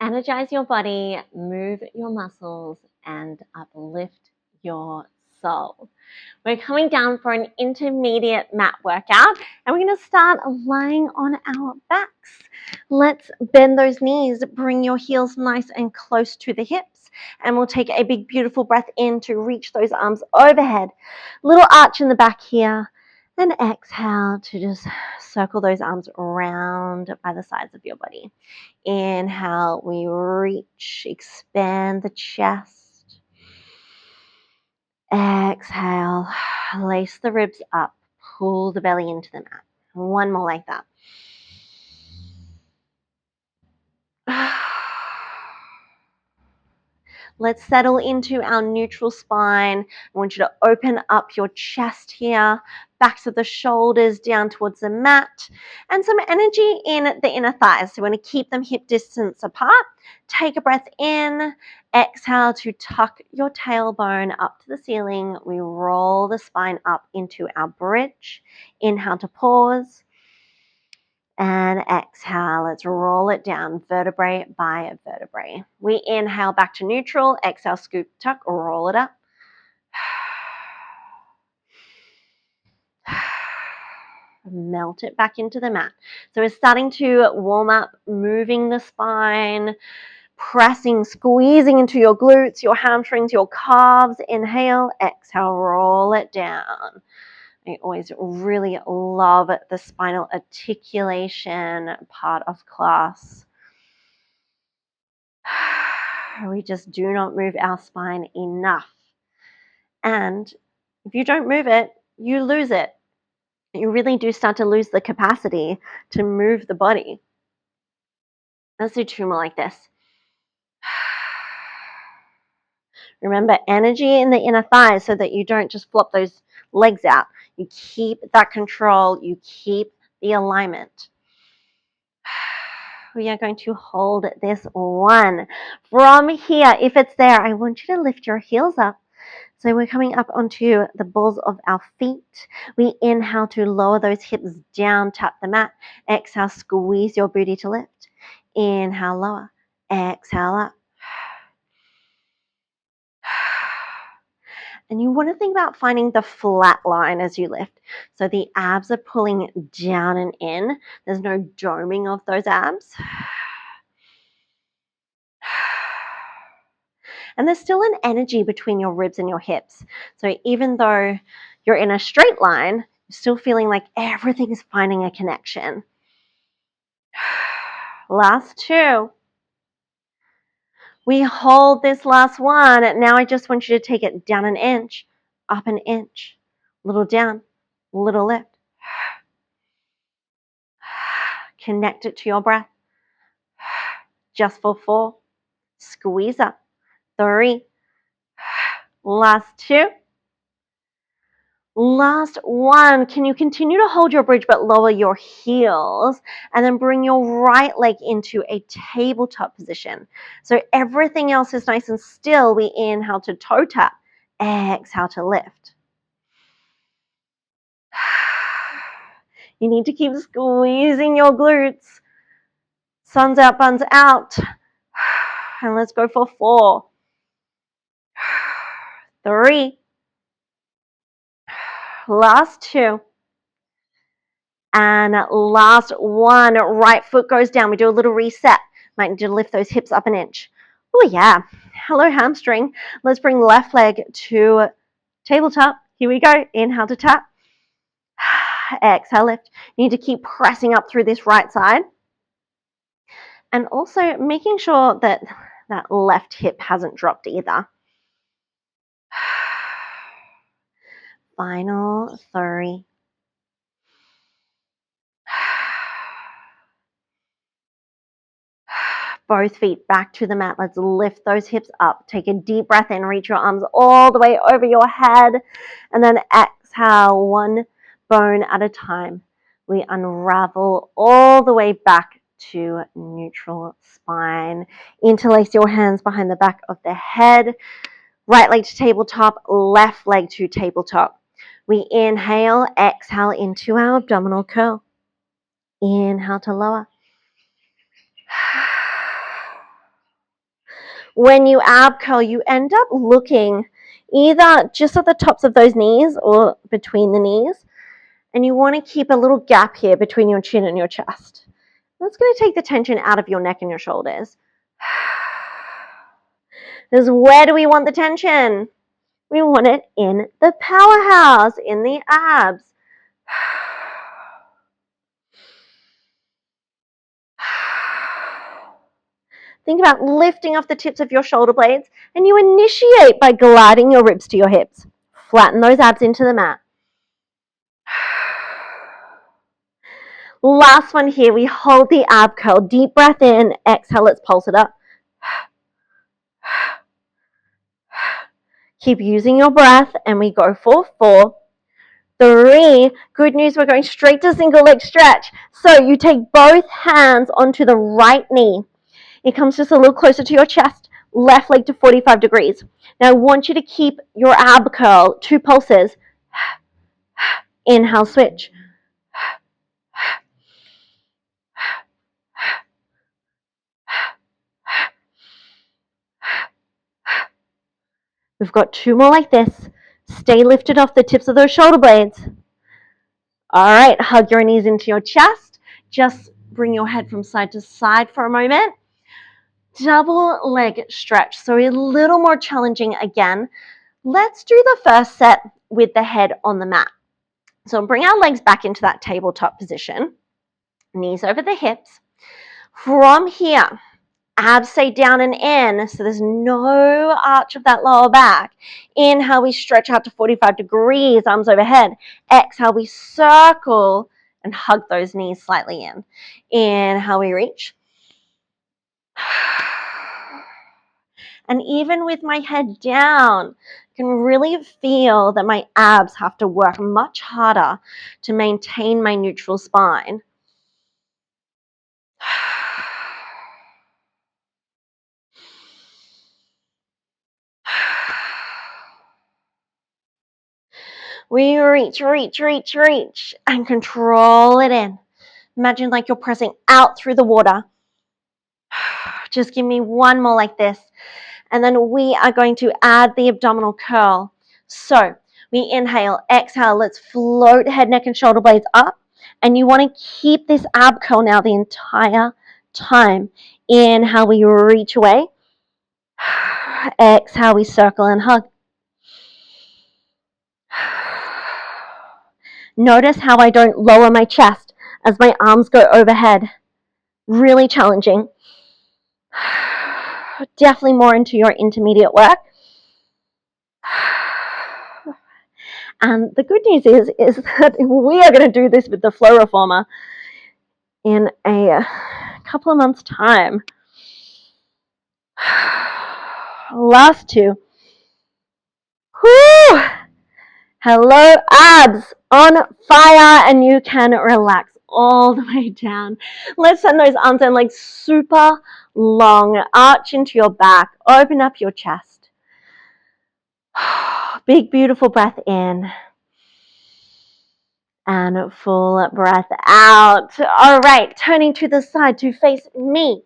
Energize your body, move your muscles, and uplift your soul. We're coming down for an intermediate mat workout, and we're going to start lying on our backs. Let's bend those knees, bring your heels nice and close to the hips, and we'll take a big, beautiful breath in to reach those arms overhead. Little arch in the back here, and exhale to just circle those arms around by the sides of your body. Inhale, we reach, expand the chest. Exhale, lace the ribs up, pull the belly into the mat. One more like that. Let's settle into our neutral spine. I want you to open up your chest here, backs of the shoulders down towards the mat, and some energy in the inner thighs. So we want to keep them hip distance apart. Take a breath in, exhale to tuck your tailbone up to the ceiling. We roll the spine up into our bridge. Inhale to pause. And exhale, let's roll it down vertebrae by vertebrae. We inhale back to neutral, exhale, scoop, tuck, roll it up. Melt it back into the mat. So we're starting to warm up, moving the spine, pressing, squeezing into your glutes, your hamstrings, your calves. Inhale, exhale, roll it down. I always really love the spinal articulation part of class. We just do not move our spine enough. And if you don't move it, you lose it. You really do start to lose the capacity to move the body. Let's do two more like this. Remember, energy in the inner thighs so that you don't just flop those legs out. You keep that control. You keep the alignment. We are going to hold this one. From here, if it's there, I want you to lift your heels up. So we're coming up onto the balls of our feet. We inhale to lower those hips down, tap the mat. Exhale, squeeze your booty to lift. Inhale, lower. Exhale, up. And you want to think about finding the flat line as you lift. So the abs are pulling down and in. There's no doming of those abs. And there's still an energy between your ribs and your hips. So even though you're in a straight line, you're still feeling like everything is finding a connection. Last two. We hold this last one. Now I just want you to take it down an inch, up an inch, little down, little lift. Connect it to your breath. Just for 4. Squeeze up. 3. Last 2. Last 1. Can you continue to hold your bridge but lower your heels and then bring your right leg into a tabletop position. So everything else is nice and still. We inhale to toe tap. Exhale to lift. You need to keep squeezing your glutes. Sun's out, buns out. And let's go for 4. 3. Last 2. And last 1. Right foot goes down. We do a little reset. Might need to lift those hips up an inch. Oh yeah. Hello hamstring. Let's bring left leg to tabletop. Here we go. Inhale to tap. Exhale, lift. You need to keep pressing up through this right side. And also making sure that that left hip hasn't dropped either. Final 3. Both feet back to the mat. Let's lift those hips up. Take a deep breath in. Reach your arms all the way over your head. And then exhale, one bone at a time. We unravel all the way back to neutral spine. Interlace your hands behind the back of the head. Right leg to tabletop, left leg to tabletop. We inhale, exhale into our abdominal curl. Inhale to lower. When you ab curl, you end up looking either just at the tops of those knees or between the knees. And you want to keep a little gap here between your chin and your chest. That's going to take the tension out of your neck and your shoulders. Because where do we want the tension? We want it in the powerhouse, in the abs. Think about lifting off the tips of your shoulder blades, and you initiate by gliding your ribs to your hips. Flatten those abs into the mat. Last one here, we hold the ab curl. Deep breath in, exhale, let's pulse it up. Keep using your breath, and we go for 4, 3. Good news, we're going straight to single leg stretch. So you take both hands onto the right knee. It comes just a little closer to your chest, left leg to 45 degrees. Now I want you to keep your ab curl, 2 pulses. Inhale, switch. We've got 2 more like this. Stay lifted off the tips of those shoulder blades. All right, hug your knees into your chest. Just bring your head from side to side for a moment. Double leg stretch, so a little more challenging again. Let's do the first set with the head on the mat. So bring our legs back into that tabletop position. Knees over the hips. From here, abs stay down and in, so there's no arch of that lower back. Inhale, we stretch out to 45 degrees, arms overhead. Exhale, we circle and hug those knees slightly in. Inhale, we reach. And even with my head down, I can really feel that my abs have to work much harder to maintain my neutral spine. We reach, reach, reach, reach, and control it in. Imagine like you're pressing out through the water. Just give me one more like this. And then we are going to add the abdominal curl. So we inhale, exhale, let's float head, neck, and shoulder blades up. And you want to keep this ab curl now the entire time. Inhale, we reach away. Exhale, we circle and hug. Notice how I don't lower my chest as my arms go overhead. Really challenging. Definitely more into your intermediate work. And the good news is that we are going to do this with the flow reformer in a couple of months' time. Last 2. Whew! Hello, abs on fire, and you can relax all the way down. Let's send those arms and legs super long. Arch into your back. Open up your chest. Big, beautiful breath in. And full breath out. All right, turning to the side to face me.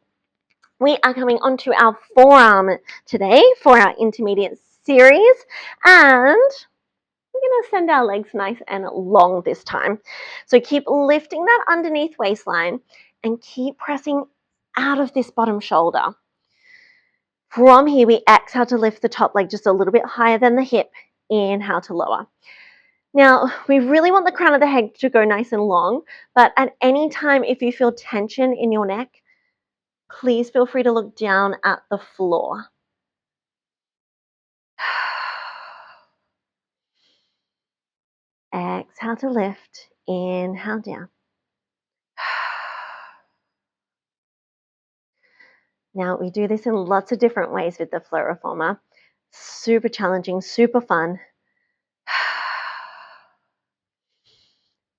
We are coming onto our forearm today for our intermediate series. And we're going to send our legs nice and long this time. So keep lifting that underneath waistline and keep pressing out of this bottom shoulder. From here, we exhale to lift the top leg just a little bit higher than the hip. Inhale to lower. Now, we really want the crown of the head to go nice and long, but at any time if you feel tension in your neck, please feel free to look down at the floor. Exhale to lift. Inhale down. Now, we do this in lots of different ways with the flow reformer. Super challenging, super fun.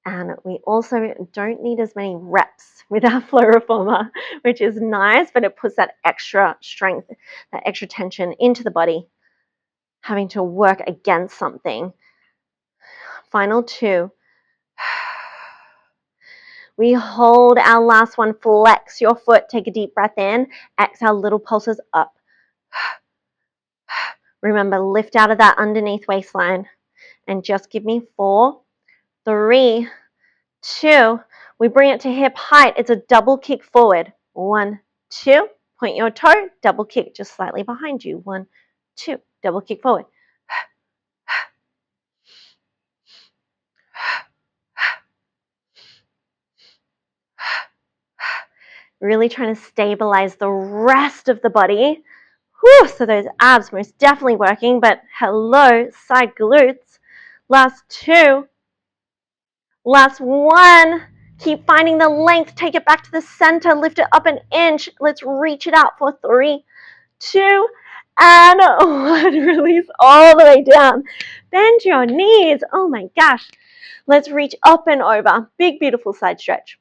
And we also don't need as many reps with our flow reformer, which is nice, but it puts that extra strength, that extra tension into the body, having to work against something. Final 2. We hold our last one, flex your foot, take a deep breath in, exhale, little pulses up, Remember, lift out of that underneath waistline and just give me 4, 3, 2. We bring it to hip height. It's a double kick forward. 1, 2. Point your toe, double kick just slightly behind you. 1, 2. Double kick forward. Really trying to stabilize the rest of the body. Whew, so those abs most definitely working, but hello, side glutes. Last 2. Last 1. Keep finding the length. Take it back to the center. Lift it up an inch. Let's reach it out for 3, 2, and 1. Release all the way down. Bend your knees. Oh my gosh. Let's reach up and over. Big, beautiful side stretch.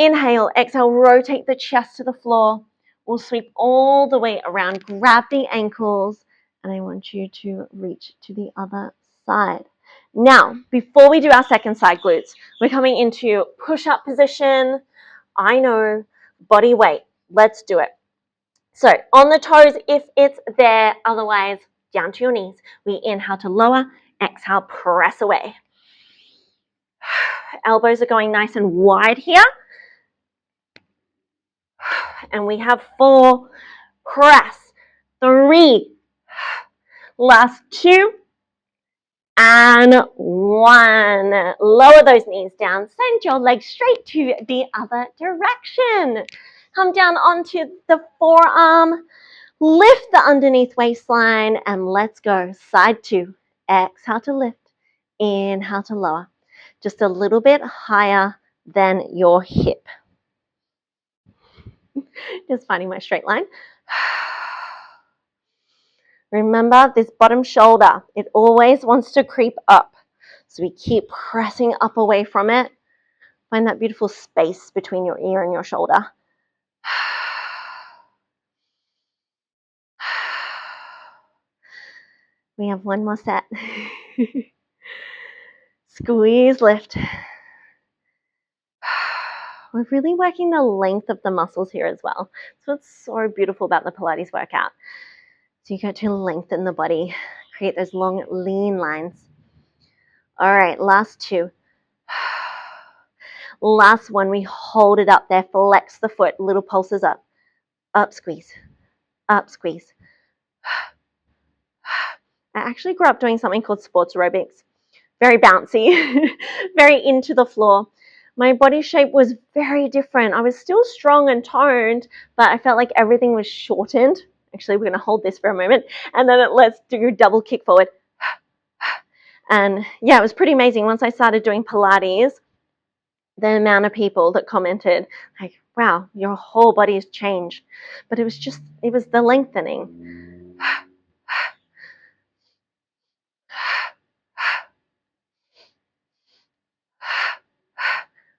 Inhale, exhale, rotate the chest to the floor. We'll sweep all the way around. Grab the ankles, and I want you to reach to the other side. Now, before we do our second side glutes, we're coming into push-up position. I know, body weight. Let's do it. So on the toes if it's there, otherwise down to your knees. We inhale to lower, exhale, press away. Elbows are going nice and wide here. And we have 4, press, 3, last 2, and 1. Lower those knees down. Send your legs straight to the other direction. Come down onto the forearm. Lift the underneath waistline and let's go. Side 2. Exhale to lift. Inhale to lower. Just a little bit higher than your hip. Just finding my straight line. Remember this bottom shoulder, it always wants to creep up. So we keep pressing up away from it. Find that beautiful space between your ear and your shoulder. We have 1 more set. Squeeze, lift. We're really working the length of the muscles here as well. So what's so beautiful about the Pilates workout. So you get to lengthen the body, create those long, lean lines. All right, last 2. Last 1, we hold it up there, flex the foot, little pulses up. Up, squeeze. Up, squeeze. I actually grew up doing something called sports aerobics. Very bouncy, very into the floor. My body shape was very different. I was still strong and toned, but I felt like everything was shortened. Actually, we're going to hold this for a moment. And then let's do double kick forward. And yeah, it was pretty amazing. Once I started doing Pilates, the amount of people that commented, like, wow, your whole body has changed. But it was the lengthening.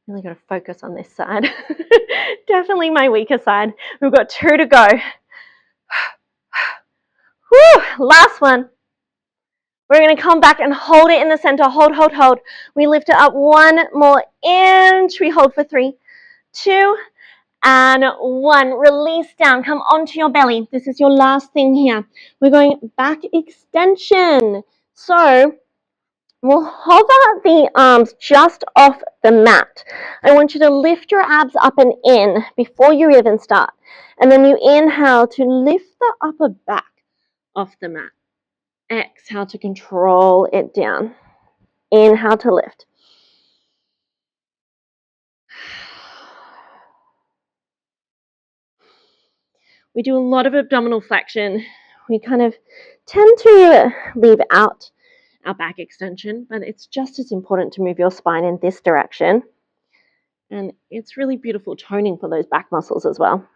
Really got to focus on this side. Definitely my weaker side. We've got 2 to go. Whew, last one. We're going to come back and hold it in the center. Hold, hold, hold. We lift it up 1 more inch. We hold for 3, 2, and 1. Release down. Come onto your belly. This is your last thing here. We're going back extension. So we'll hover the arms just off the mat. I want you to lift your abs up and in before you even start. And then you inhale to lift the upper back off the mat. Exhale to control it down. Inhale to lift. We do a lot of abdominal flexion. We kind of tend to leave out our back extension, but it's just as important to move your spine in this direction. And it's really beautiful toning for those back muscles as well.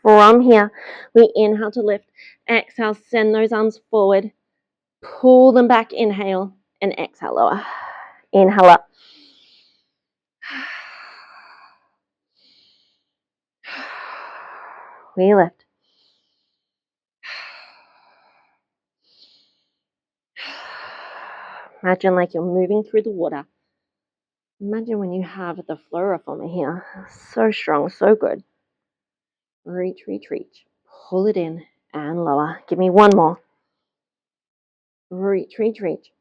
From here, we inhale to lift. Exhale, send those arms forward. Pull them back, inhale, and exhale, lower. Inhale up. We lift. Imagine like you're moving through the water. Imagine when you have the flow reformer here. So strong, so good. Reach, reach, reach. Pull it in and lower. Give me one more. Reach, reach, reach.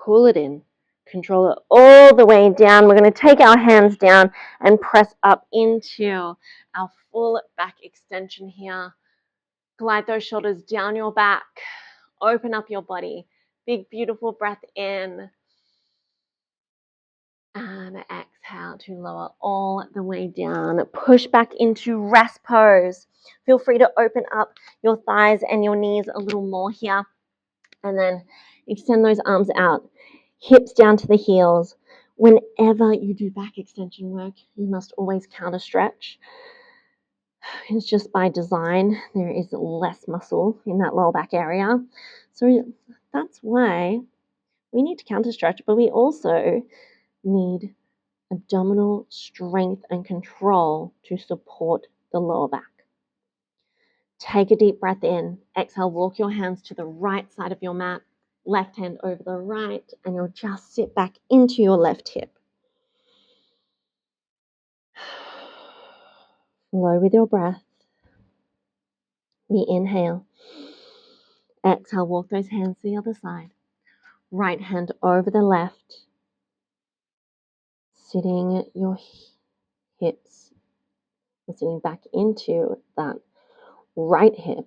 Pull it in. Control it all the way down. We're going to take our hands down and press up into our full back extension here. Glide those shoulders down your back. Open up your body. Big, beautiful breath in. And exhale to lower all the way down. Push back into rest pose. Feel free to open up your thighs and your knees a little more here. And then extend those arms out. Hips down to the heels. Whenever you do back extension work, you must always counter stretch. It's just by design. There is less muscle in that lower back area. So that's why we need to counter stretch, but we also need abdominal strength and control to support the lower back. Take a deep breath in. Exhale, walk your hands to the right side of your mat. Left hand over the right, and you'll just sit back into your left hip. Flow with your breath. We inhale. Exhale, walk those hands to the other side. Right hand over the left. Sitting your hips. Sitting back into that right hip.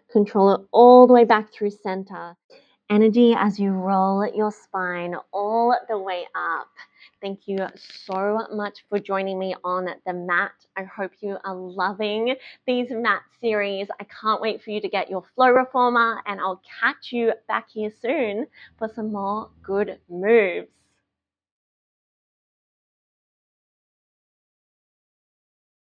Control it all the way back through center. Energy as you roll your spine all the way up. Thank you so much for joining me on the mat. I hope you are loving these mat series. I can't wait for you to get your flow reformer, and I'll catch you back here soon for some more good moves.